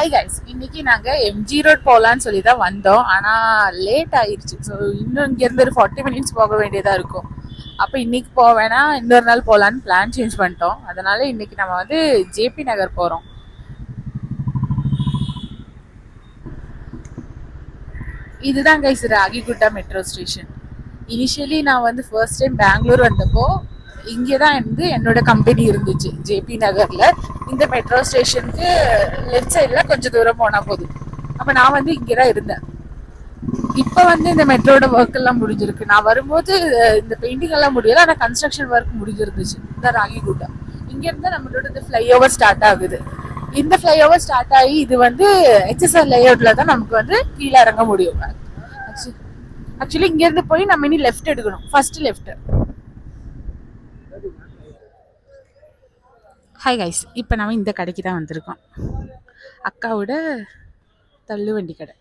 Hi guys, இன்னைக்கு நாங்க MG road போகலான்னு சொல்லி தான் வந்தோம். ஆனால் லேட் ஆயிடுச்சு. ஸோ இன்னும் இங்கேருந்து ஒரு 40 மினிட்ஸ் போக வேண்டியதாக இருக்கும். அப்போ இன்னைக்கு போக வேணாம், இன்னொரு நாள் போகலான்னு பிளான் சேஞ்ச் பண்ணிட்டோம். அதனால இன்னைக்கு நம்ம வந்து ஜேபி நகர் போகிறோம். இதுதான் கைஸ் ராகிகுட்டா மெட்ரோ ஸ்டேஷன். இனிஷியலி நான் வந்து ஃபர்ஸ்ட் டைம் பெங்களூர் வந்தப்போ இங்கே தான் வந்து என்னோட கம்பெனி இருந்துச்சு, ஜேபி நகரில். இந்த மெட்ரோ ஸ்டேஷனுக்கு லெஃப்ட் சைடில் கொஞ்சம் தூரம் போனால் போதும். அப்போ நான் வந்து இங்கே தான் இருந்தேன். இப்போ வந்து இந்த மெட்ரோட ஒர்க் எல்லாம் முடிஞ்சிருக்கு. நான் வரும்போது இந்த பெயிண்டிங் எல்லாம் முடியல, ஆனால் கன்ஸ்ட்ரக்ஷன் ஒர்க் முடிஞ்சிருந்துச்சு. இந்த ராகிகுட்டா இங்கேருந்து நம்மளோட இந்த ஃப்ளைஓவர் ஸ்டார்ட் ஆகுது. இந்த ஃப்ளைஓவர் ஸ்டார்ட் ஆகி இது வந்து ஹெச்எஸ்ஆர் லேஅவுட்ல தான் நமக்கு வந்து கீழே இறங்க முடியும். ஆக்சுவலி இங்கேருந்து போய் நம்ம இனி லெஃப்ட் எடுக்கணும், ஃபர்ஸ்ட் லெஃப்ட். ஹாய் கைஸ், இப்போ நம்ம இந்த கடைக்கு தான் வந்திருக்கோம். அக்காவோட தள்ளுவண்டி கடை.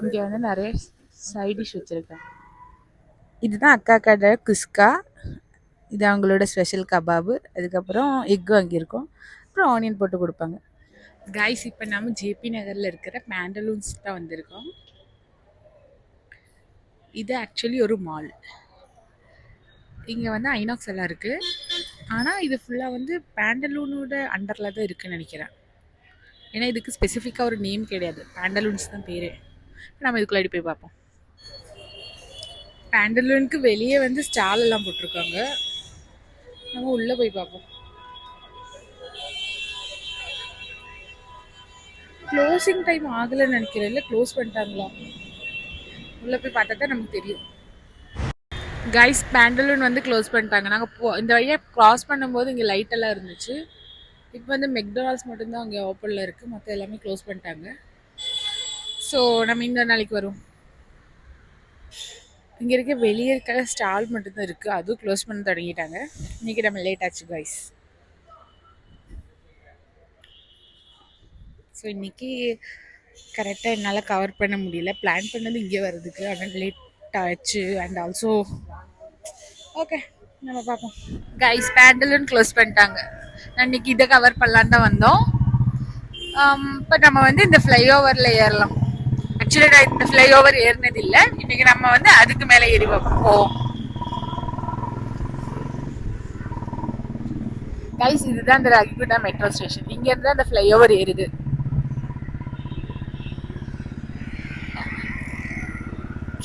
இங்கே வந்து நிறைய சைட் டிஷ் வச்சுருக்கேன். இதுதான் அக்கா கடை குஸ்கா. இது அவங்களோட ஸ்பெஷல் கபாபு. அதுக்கப்புறம் எக் வாங்கியிருக்கோம். அப்புறம் ஆனியன் போட்டு கொடுப்பாங்க. கைஸ், இப்போ நம்ம ஜேபி நகரில் இருக்கிற பேண்டலூன்ஸ் தான் வந்திருக்கோம். இது ஆக்சுவலி ஒரு மால். இங்கே வந்து ஐநாக்ஸ் எல்லாம் இருக்குது. ஆனால் இது ஃபுல்லாக வந்து பேண்டலூனோட அண்டரில் தான் இருக்குதுன்னு நினைக்கிறேன். ஏன்னா இதுக்கு ஸ்பெசிஃபிக்காக ஒரு நேம் கிடையாது, பேண்டலூன்ஸ் தான் பேர். நம்ம இதுக்குள்ளாடி போய் பார்ப்போம். பேண்டலூனுக்கு வெளியே வந்து ஸ்டால் எல்லாம் போட்டிருக்காங்க. நம்ம உள்ளே போய் பார்ப்போம். க்ளோசிங் டைம் ஆகலைன்னு நினைக்கிறேன். இல்லை க்ளோஸ் பண்ணிட்டாங்களா? உள்ளே போய் பார்த்தா தான் நமக்கு தெரியும். கைஸ், பேண்டலூன் வந்து க்ளோஸ் பண்ணிட்டாங்க. நாங்கள் இந்த வழியாக க்ராஸ் பண்ணும்போது இங்கே லைட் எல்லாம் இருந்துச்சு. இப்போ வந்து மெக்டொனால்ட்ஸ் மட்டும்தான் அங்கே ஓப்பனில் இருக்குது. மற்ற எல்லாமே க்ளோஸ் பண்ணிட்டாங்க. ஸோ நம்ம இந்த நாளைக்கு வரும். இங்கே இருக்க வெளியே இருக்கிற ஸ்டால் மட்டும்தான் இருக்குது, அதுவும் க்ளோஸ் பண்ண தொடங்கிட்டாங்க. இன்றைக்கி நம்ம லேட் ஆச்சு கைஸ். ஸோ இன்றைக்கி கரெக்டாக என்னால் கவர் பண்ண முடியல. பிளான் பண்ணது இங்கே வர்றதுக்கு, ஆனால் லேட் ஆச்சு. அண்ட் ஆல்சோ ஓகே, நம்ம பார்ப்போம். கைஸ், பேண்டலூன் க்ளோஸ் பண்ணிட்டாங்க. நான் இன்றைக்கி இதை கவர் பண்ணலான்னு தான் வந்தோம். இப்போ நம்ம வந்து இந்த ஃப்ளைஓவரில் ஏறலாம். ஆக்சுவலி நான் இந்த ஃப்ளைஓவர் ஏறினது இல்லை. இன்றைக்கி நம்ம வந்து அதுக்கு மேலே ஏறி வைப்போம். கைஸ், இதுதான் இந்த ராகிகுட்டா மெட்ரோ ஸ்டேஷன். இங்கேருந்து தான் அந்த ஃப்ளைஓவர் ஏறுது.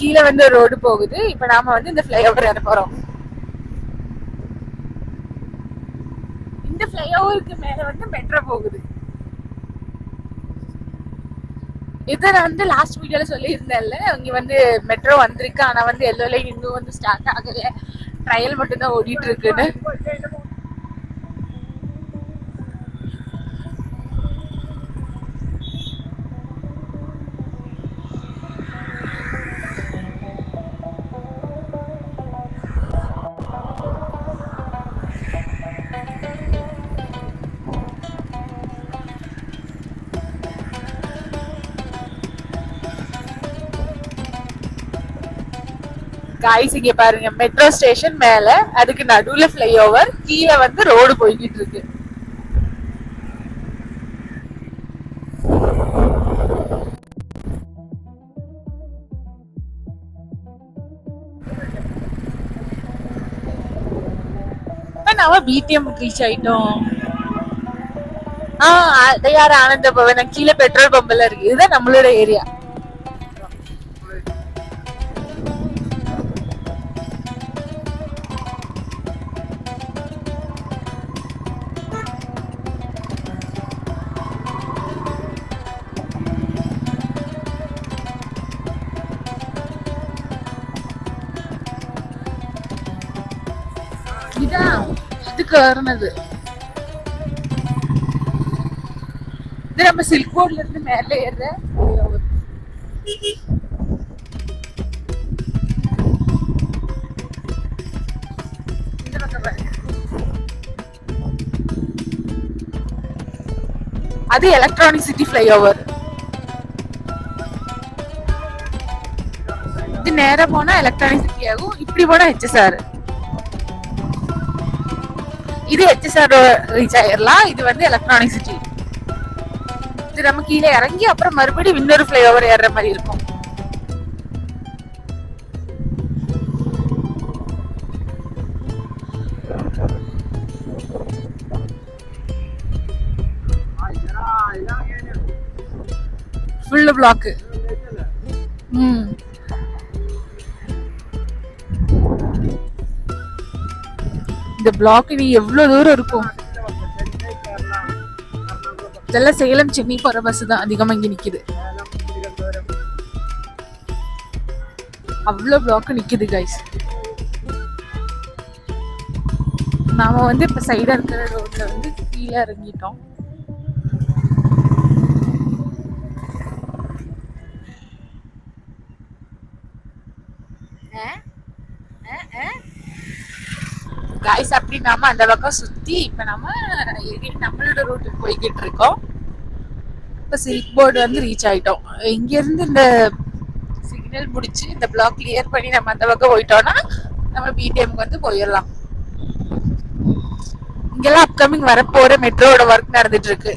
கீழே வந்து ரோடு போகுது. இப்போ நாம வந்து இந்த ஃப்ளைஓவர் ஏற போகிறோம். இந்த ஃப்ளைஓவருக்கு மேலே வந்து மெட்ரோ போகுது. இதை நான் வந்து லாஸ்ட் வீடியோவில் சொல்லியிருந்தேன்ல, இங்கே வந்து மெட்ரோ வந்திருக்கு. ஆனால் வந்து எல்லோ லைன் இன்னும் வந்து ஸ்டார்ட் ஆகலை, ட்ரையல் மட்டும்தான் ஓடிட்டு இருக்குன்னு. கைஸ், இங்க பாருங்க, மெட்ரோ ஸ்டேஷன் மேல, அதுக்கு நடுவுல ஃப்ளைஓவர், கீழே வந்து ரோடு போய்கிட்டு இருக்கு. நாம பிடிஎம் ரீச் ஆயிட்டோம். யார் ஆனந்த பவன் கீழே பெட்ரோல் பம்பெல்லாம் இருக்கு. இதுதான் நம்மளோட ஏரியா. இதான் அதுக்கு வரணுது. இது நம்ம சில்க் போர்ட்ல இருந்து மேல ஏற. அது எலக்ட்ரானிக் சிட்டி ஃப்ளைஓவர். இது நேரா போனா எலக்ட்ரானிக் சிட்டி ஆகும், இப்படி போனா HSR. இது HSR ரீச் ஆயிடலாம், இது வந்து எலக்ட்ரானிக் சிட்டி. இது நம்ம கீழே இறங்கி அப்புறம் மறுபடியும் இன்னொரு ஃபிளைஓவர் ஏறுற மாதிரி இருக்கும். Full block. இந்த பிளாக் நீ எவ்வளவு தூரம் இருக்கும். இதெல்லாம் சேலம் சென்னை போற பஸ் தான் அதிகமா இங்க நிக்குது. அவ்வளவு பிளாக் நிக்குது கைஸ். நாம வந்து இப்ப சைடா இருக்கிற ரோட்ல வந்து கீழே இறங்கிட்டோம். கைஸ் அப்படி நாம அந்த பக்கம் சுத்தி இப்ப நம்ம நம்மளோட ரூட்டுக்கு போய்கிட்டு இருக்கோம். இப்ப சில்க் போர்டு வந்து ரீச் ஆயிட்டோம். இங்க இருந்து இந்த சிக்னல் முடிச்சு இந்த பிளாக் கிளியர் பண்ணி நம்ம அந்த பக்கம் போயிட்டோம்னா நம்ம பிடிஎம்க்கு வந்து போயிடலாம். இங்கெல்லாம் அப்கமிங் வரப்போற மெட்ரோட ஒர்க் நடந்துட்டு இருக்கு.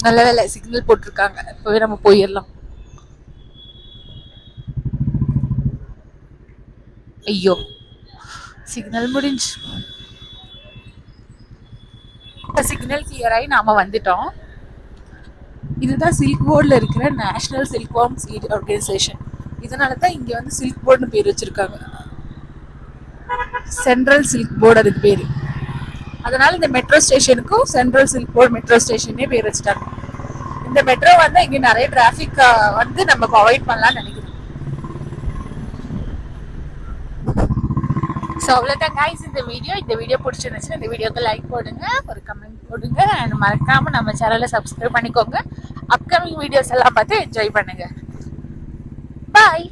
நல்ல வேலை சிக்னல் போட்டிருக்காங்க, இப்பவே நம்ம போயிடலாம். ஐயோ சிக்னல் முடிஞ்சு. சிக்னல் கிளியர் ஆகி நாம வந்துட்டோம். இதுதான் சில்க் போர்ட்ல இருக்கிற national silk worm seed organisation. இதனாலதான் இங்க வந்து சில்க் போர்டுன்னு பேர் வச்சிருக்காங்க. சென்ட்ரல் சில்க் போர்டு அதுக்கு பேரு. அதனால இந்த மெட்ரோ ஸ்டேஷனுக்கும் சென்ட்ரல் சில்க் போர்டு மெட்ரோ ஸ்டேஷனே பேர் வச்சுட்டாங்க. இந்த மெட்ரோ வந்து இங்க நிறைய டிராபிக் வந்து நமக்கு அவாய்ட் பண்ணலாம்னு நினைக்கிறேன். ஸோ அவ்வளோதான் கைஸ் இந்த வீடியோ பிடிச்சிருந்துச்சுன்னா இந்த வீடியோக்கு லைக் போடுங்க, ஒரு கமெண்ட் போடுங்க, அண்ட் மறக்காம நம்ம சேனலை சப்ஸ்கிரைப் பண்ணிக்கோங்க. அப்கமிங் வீடியோஸ் எல்லாம் பார்த்து என்ஜாய் பண்ணுங்க. பாய்.